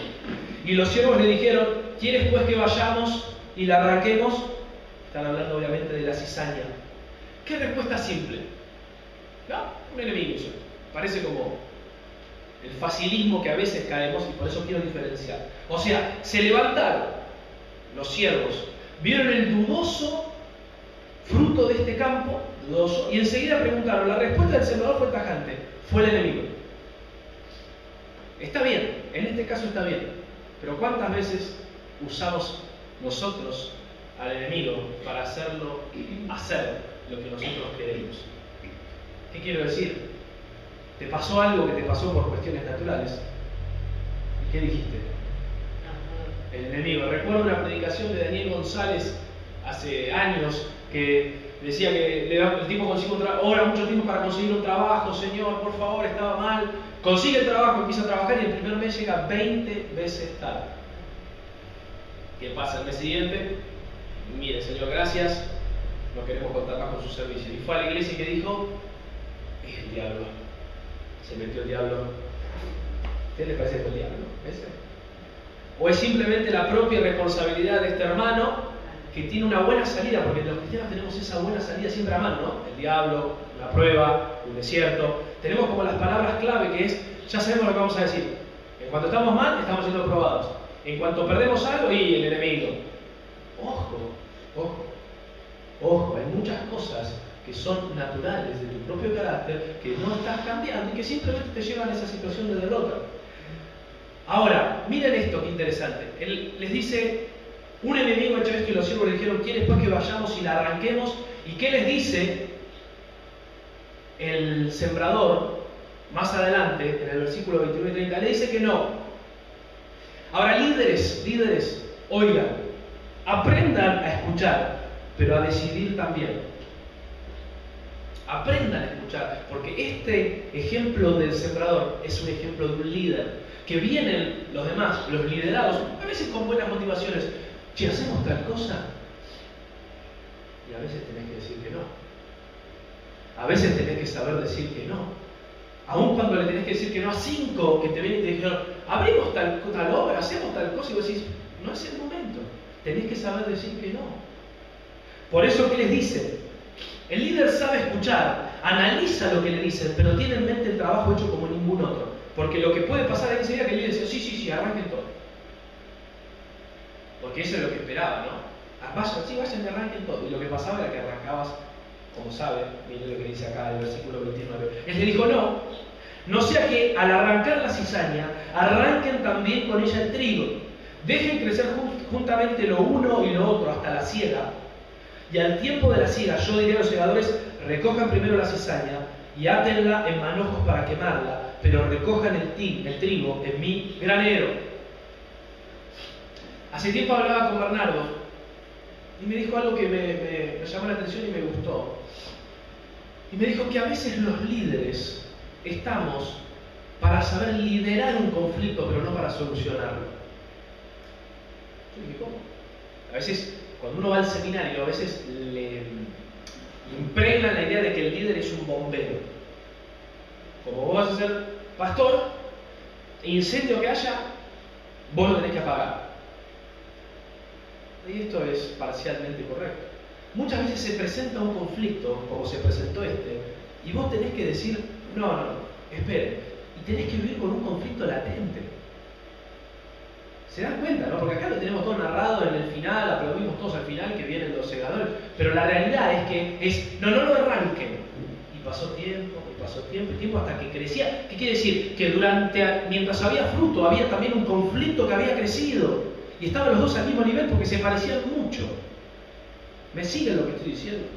Y los siervos le dijeron, ¿quieres pues que vayamos y la arranquemos? Están hablando obviamente de la cizaña. ¿Qué respuesta simple? No, un enemigo hizo esto. Parece como el facilismo que a veces caemos y por eso quiero diferenciar. O sea, se levantaron los siervos, vieron el dudoso fruto de este campo, dudoso, y enseguida preguntaron. La respuesta del sembrador fue tajante, fue el enemigo. Está bien, en este caso está bien, pero ¿cuántas veces usamos nosotros al enemigo para hacerlo hacer lo que nosotros queremos? ¿Qué quiero decir? Te pasó algo que te pasó por cuestiones naturales. ¿Y qué dijiste? El enemigo. Recuerdo una predicación de Daniel González hace años que decía que el tipo consigue un trabajo, ora mucho tiempo para conseguir un trabajo, Señor, por favor, estaba mal. Consigue el trabajo, empieza a trabajar y el primer mes llega 20 veces tarde. ¿Qué pasa el mes siguiente? Mire, Señor, gracias, no queremos contar más con su servicio. Y fue a la iglesia y que dijo, es el diablo. Se metió el diablo. ¿Qué le parece que fue el diablo? ¿Ese? ¿O es simplemente la propia responsabilidad de este hermano que tiene una buena salida? Porque los cristianos tenemos esa buena salida siempre a mano, ¿no? El diablo, una prueba, un desierto. Tenemos como las palabras clave que es, ya sabemos lo que vamos a decir. En cuanto estamos mal, estamos siendo probados. En cuanto perdemos algo, y el enemigo. Ojo, ojo, ojo, hay muchas cosas que son naturales de tu propio carácter, que no estás cambiando y que simplemente te llevan a esa situación de derrota. Ahora, miren esto, qué interesante. Él les dice, un enemigo ha hecho esto y los siervos le dijeron, ¿quieres pues que vayamos y la arranquemos? ¿Y qué les dice el sembrador más adelante, en el versículo 29 y 30? Le dice que no. Ahora, líderes, oigan, aprendan a escuchar, pero a decidir también. Aprendan a escuchar, porque este ejemplo del sembrador es un ejemplo de un líder, que vienen los demás, los liderados, a veces con buenas motivaciones, che, ¿hacemos tal cosa? Y a veces tenés que decir que no. A veces tenés que saber decir que no. Aun cuando le tenés que decir que no a 5 que te vienen y te dijeron, abrimos tal obra, hacemos tal cosa, y vos decís, no es el momento. Tenés que saber decir que no. Por eso, ¿qué les dice? El líder sabe escuchar, analiza lo que le dicen, pero tiene en mente el trabajo hecho como ningún otro. Porque lo que puede pasar ahí enseguida que el líder dice, sí, arranquen todo. Porque eso es lo que esperaba, ¿no? Vayan y arranquen todo. Y lo que pasaba era que arrancabas, como saben, miren lo que dice acá el versículo 29. Él le dijo, no sea que al arrancar la cizaña, arranquen también con ella el trigo. Dejen crecer juntamente lo uno y lo otro hasta la siega. Y al tiempo de la siega, yo diré a los segadores, recojan primero la cizaña y átenla en manojos para quemarla, pero recojan el trigo en mi granero. Hace tiempo hablaba con Bernardo y me dijo algo que me llamó la atención y me gustó. Y me dijo que a veces los líderes estamos para saber liderar un conflicto, pero no para solucionarlo. Yo dije, ¿cómo? A veces, cuando uno va al seminario, a veces le impregnan la idea de que el líder es un bombero. Como vos vas a ser pastor, incendio que haya, vos lo tenés que apagar. Y esto es parcialmente correcto. Muchas veces se presenta un conflicto, como se presentó y vos tenés que decir, no, esperen, y tenés que vivir con un conflicto latente. ¿Se dan cuenta, no? Porque acá lo tenemos todo narrado en el final, aplaudimos todos al final que vienen los segadores, pero la realidad es que no lo arranquen. Y pasó tiempo hasta que crecía. ¿Qué quiere decir? Que mientras había fruto, había también un conflicto que había crecido. Y estaban los dos al mismo nivel porque se parecían mucho. ¿Me siguen lo que estoy diciendo?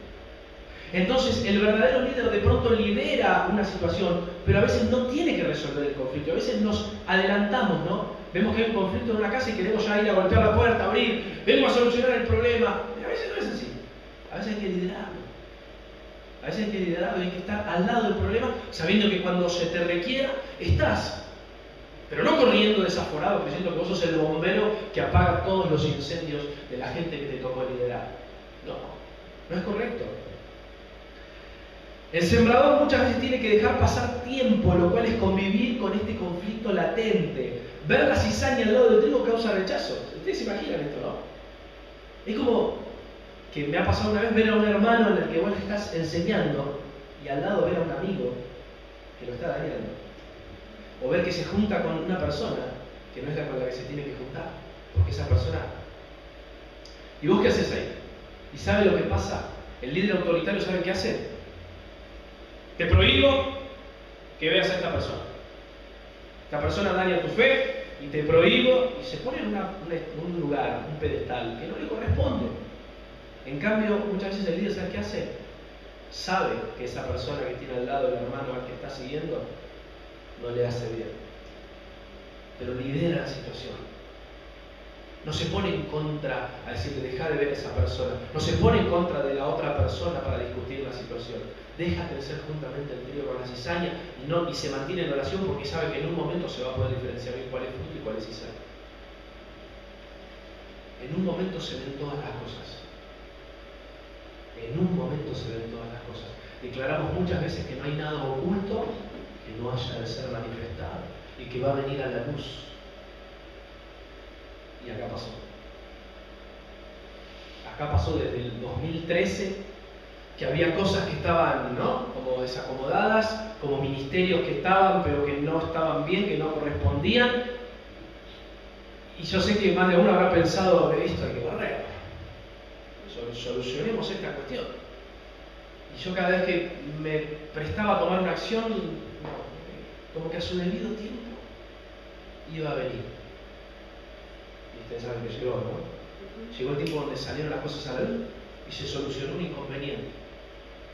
Entonces, el verdadero líder de pronto lidera una situación, pero a veces no tiene que resolver el conflicto. A veces nos adelantamos, ¿no? Vemos que hay un conflicto en una casa y queremos ya ir a golpear la puerta, abrir, vengo a solucionar el problema. Y a veces no es así. A veces hay que liderarlo. A veces hay que liderarlo y hay que estar al lado del problema, sabiendo que cuando se te requiera, estás. Pero no corriendo desaforado, creyendo que vos sos el bombero que apaga todos los incendios de la gente que te tocó liderar. No, no es correcto. El sembrador muchas veces tiene que dejar pasar tiempo, lo cual es convivir con este conflicto latente. Ver la cizaña al lado del trigo causa rechazo. Ustedes se imaginan esto, ¿no? Es como que me ha pasado una vez ver a un hermano en el que vos le estás enseñando y al lado ver a un amigo que lo está dañando. O ver que se junta con una persona que no es la con la que se tiene que juntar, porque esa persona... ¿Y vos qué haces ahí? ¿Y sabe lo que pasa? El líder autoritario sabe qué hace. Te prohíbo que veas a esta persona. Esta persona daña tu fe y te prohíbo, y se pone en un lugar, un pedestal que no le corresponde. En cambio, muchas veces el líder, ¿sabe qué hace? Sabe que esa persona que tiene al lado, el hermano al que está siguiendo, no le hace bien, pero lidera la situación. No se pone en contra a decirle, deja de ver a esa persona. No se pone en contra de la otra persona para discutir la situación. Deja crecer juntamente el trigo con la cizaña y se mantiene en oración porque sabe que en un momento se va a poder diferenciar bien cuál es fruto y cuál es cizaña. En un momento se ven todas las cosas. En un momento se ven todas las cosas. Declaramos muchas veces que no hay nada oculto que no haya de ser manifestado y que va a venir a la luz. Y acá pasó. Acá pasó desde el 2013 que había cosas que estaban, ¿no?, como desacomodadas, como ministerios que estaban pero que no estaban bien, que no correspondían. Y yo sé que más de uno habrá pensado, esto hay que barrer. Solucionemos esta cuestión. Y yo cada vez que me prestaba a tomar una acción, como que a su debido tiempo iba a venir. Y ustedes saben que llegó, ¿no? Llegó el tiempo donde salieron las cosas a la luz y se solucionó un inconveniente.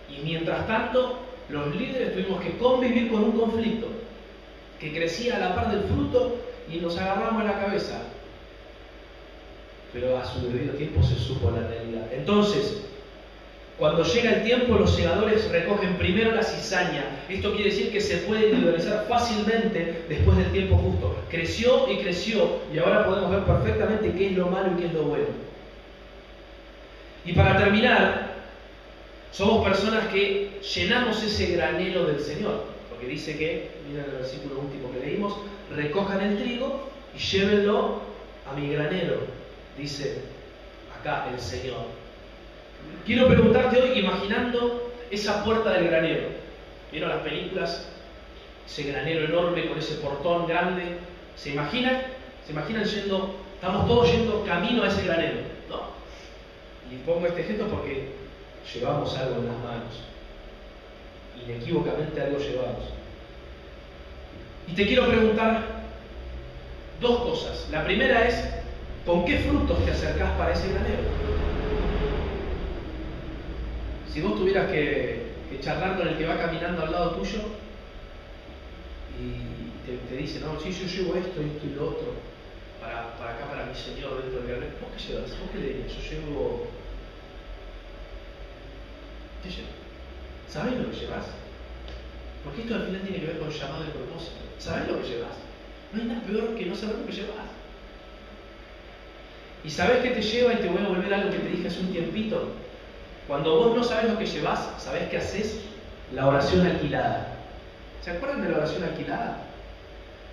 Y mientras tanto, los líderes tuvimos que convivir con un conflicto que crecía a la par del fruto y nos agarramos la cabeza. Pero a su debido tiempo se supo la realidad. Entonces, cuando llega el tiempo, los segadores recogen primero la cizaña. Esto quiere decir que se puede individualizar fácilmente después del tiempo justo. Creció y ahora podemos ver perfectamente qué es lo malo y qué es lo bueno. Y para terminar, somos personas que llenamos ese granero del Señor. Porque dice que, miren el versículo último que leímos, recojan el trigo y llévenlo a mi granero. Dice acá el Señor. Quiero preguntarte hoy, imaginando esa puerta del granero. ¿Vieron las películas? Ese granero enorme con ese portón grande. ¿Se imaginan? ¿Se imaginan yendo? Estamos todos yendo camino a ese granero, ¿no? Y pongo este gesto porque llevamos algo en las manos. Inequívocamente algo llevamos. Y te quiero preguntar dos cosas. La primera es, ¿con qué frutos te acercás para ese granero? Si vos tuvieras que charlar con el que va caminando al lado tuyo y te dice, no, sí, yo llevo esto y lo otro para acá, para mi Señor dentro del granero, ¿vos qué llevas? ¿Vos qué le dirías? Yo llevo... ¿Qué llevas? ¿Sabés lo que llevas? Porque esto al final tiene que ver con llamado y propósito. ¿Sabés lo que llevas? No hay nada peor que no saber lo que llevas. ¿Y sabés qué te lleva? Y te voy a volver a algo que te dije hace un tiempito. Cuando vos no sabés lo que llevas, ¿sabés qué haces? La oración alquilada. ¿Se acuerdan de la oración alquilada?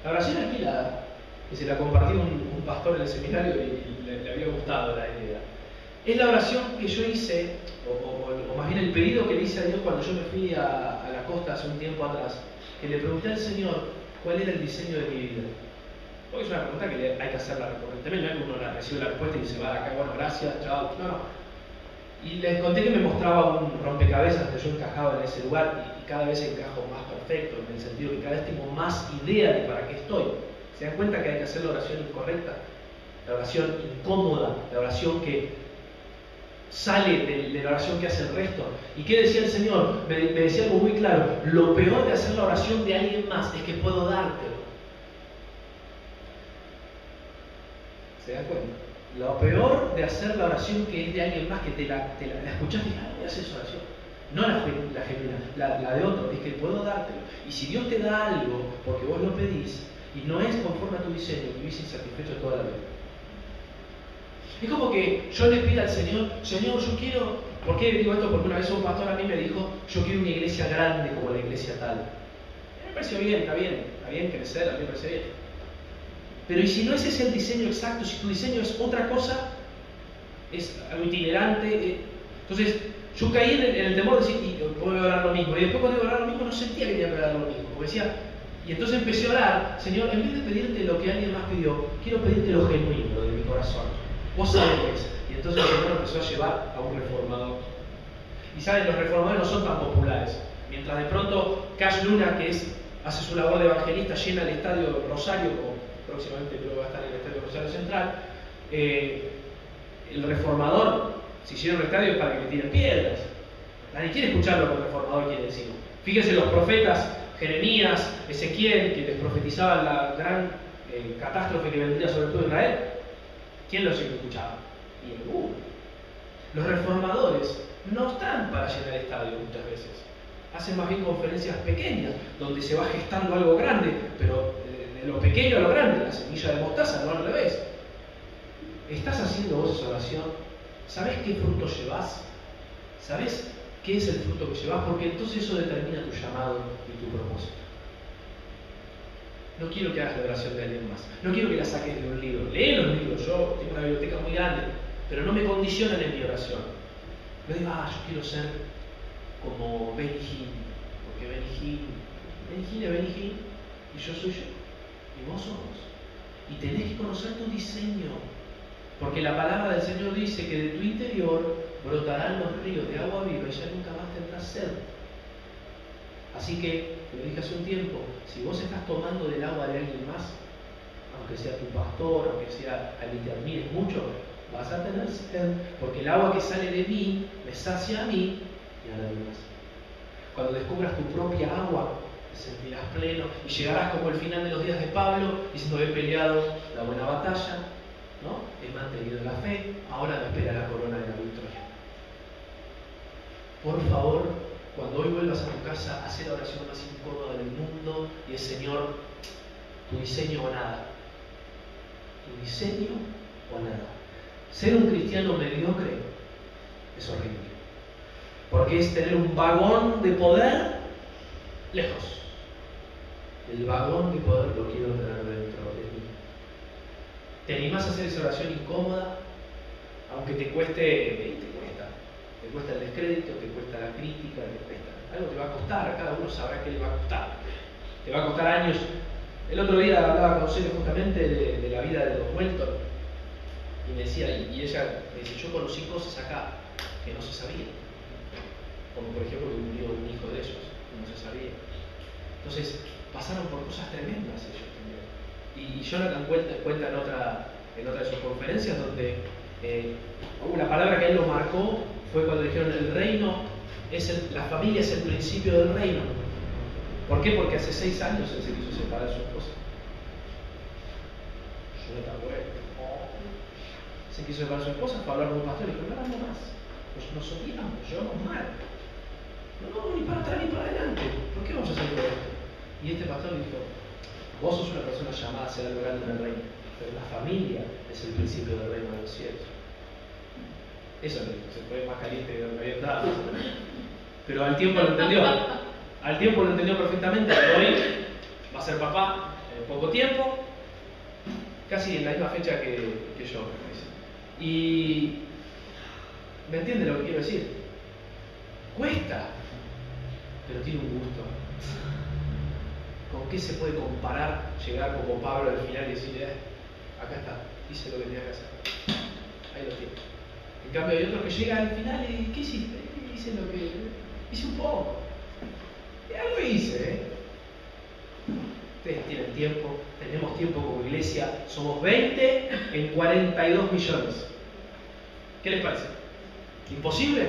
La oración alquilada, que se la compartió un pastor en el seminario y le había gustado la idea. Es la oración que yo hice, o más bien el pedido que le hice a Dios cuando yo me fui a la costa hace un tiempo atrás, que le pregunté al Señor cuál era el diseño de mi vida. Porque es una pregunta que hay que hacerla recurrentemente, no es que uno recibe la respuesta y dice, va acá, bueno, gracias, chao. No. Y les conté que me mostraba un rompecabezas que yo encajaba en ese lugar y cada vez encajo más perfecto, en el sentido que cada vez tengo más idea de para qué estoy. ¿Se dan cuenta que hay que hacer la oración incorrecta? La oración incómoda, la oración que sale de la oración que hace el resto. ¿Y qué decía el Señor? Me decía algo muy claro: lo peor de hacer la oración de alguien más es que puedo dártelo. ¿Se dan cuenta? Lo peor de hacer la oración que es de alguien más, que te la escuchaste y voy a hacer esa oración. No la genuina, la de otro, es que puedo dártelo. Y si Dios te da algo porque vos lo pedís, y no es conforme a tu diseño, vivís insatisfecho toda la vida. Es como que yo le pido al Señor, Señor, yo quiero, ¿por qué digo esto? Porque una vez un pastor a mí me dijo, yo quiero una iglesia grande como la iglesia tal. Me pareció bien, está bien crecer, a mí me parece bien. Pero ¿y si no ese es el diseño exacto? Si tu diseño es otra cosa, es algo itinerante. Entonces, yo caí en el temor de decir, y voy a orar lo mismo. Y después cuando iba a orar lo mismo, no sentía que tenía que orar lo mismo. Porque decía, y entonces empecé a orar, Señor, en vez de pedirte lo que alguien más pidió, quiero pedirte lo genuino de mi corazón. Vos sabés lo que es. Y entonces el Señor empezó a llevar a un reformador. Y saben, los reformadores no son tan populares. Mientras de pronto Cash Luna, que hace su labor de evangelista, llena el estadio Rosario, como próximamente creo que va a estar en el estadio Rosario Central, el reformador, si hicieron un estadio es para que le tiren piedras. Nadie quiere escuchar lo que el reformador quiere decir. Fíjense los profetas, Jeremías, Ezequiel, que les profetizaban la gran catástrofe que vendría sobre el pueblo de Israel. ¿Quién los escuchaba? Y ninguno. Los reformadores no están para llenar estadios muchas veces. Hacen más bien conferencias pequeñas, donde se va gestando algo grande, pero de lo pequeño a lo grande, la semilla de mostaza, no al revés. ¿Estás haciendo vos esa oración? ¿Sabés qué fruto llevas? ¿Sabés qué es el fruto que llevas? Porque entonces eso determina tu llamado y tu propósito. No quiero que hagas la oración de alguien más. No quiero que la saques de un libro. Lee los libros. Yo tengo una biblioteca muy grande, pero no me condicionan en mi oración. No digo, yo quiero ser como Benny Hinn, porque Benny Hinn es Benny Hinn y yo soy yo. Y vos sos vos. Y tenés que conocer tu diseño. Porque la palabra del Señor dice que de tu interior brotarán los ríos de agua viva y ya nunca más tendrás sed. Así que, lo dije hace un tiempo, si vos estás tomando del agua de alguien más, aunque sea tu pastor, aunque sea alguien que admires mucho, vas a tener sed, porque el agua que sale de mí me sacia a mí y a nadie más. Cuando descubras tu propia agua, te sentirás pleno y llegarás como el final de los días de Pablo, diciendo: he peleado la buena batalla, ¿no? He mantenido la fe, ahora me espera la corona de la victoria. Por favor, cuando hoy vuelvas a tu casa, haz la oración más incómoda del mundo y es: Señor, tu diseño o nada. Tu diseño o nada. Ser un cristiano mediocre es horrible, porque es tener un vagón de poder lejos. El vagón de poder lo quiero tener dentro de mí. ¿Te animás a hacer esa oración incómoda? Aunque te cueste, te cuesta el descrédito, te cuesta la crítica, te cuesta. Algo te va a costar, cada uno sabrá qué le va a costar. Te va a costar años. El otro día hablaba con Celia justamente de la vida de Don Welton, y me decía, y ella me dice: yo conocí cosas acá que no se sabían, como por ejemplo que murió un hijo de ellos, que no se sabía. Entonces pasaron por cosas tremendas ellos también. Y Jonathan cuenta en otra de sus conferencias donde una palabra que él lo marcó fue cuando dijeron: el reino la familia es el principio del reino. ¿Por qué? Porque hace 6 años él se quiso separar de su esposa. Jonathan Welton se quiso separar de su esposa, fue a hablar con un pastor y dijo: no hablamos más, nos odiamos, llevamos mal. No, ni para atrás ni para adelante. ¿Por qué vamos a hacer todo esto? Y este pastor dijo: vos sos una persona llamada a ser algo grande en el reino, pero la familia es el principio del reino de los cielos. Eso se fue más caliente de lo que había entrado. Pero al tiempo lo entendió. Al tiempo lo entendió perfectamente. Hoy va a ser papá en poco tiempo, casi en la misma fecha que yo. Y ¿me entiende lo que quiero decir? Cuesta, pero tiene un gusto. ¿Con qué se puede comparar llegar como Pablo al final y decir: acá está, hice lo que tenía que hacer? Ahí lo tiene. En cambio hay otro que llega al final y: ¿qué hiciste? Hice lo que... hice un poco. Algo hice, Ustedes tienen tiempo, tenemos tiempo como iglesia, somos 20 en 42 millones. ¿Qué les parece? ¿Imposible?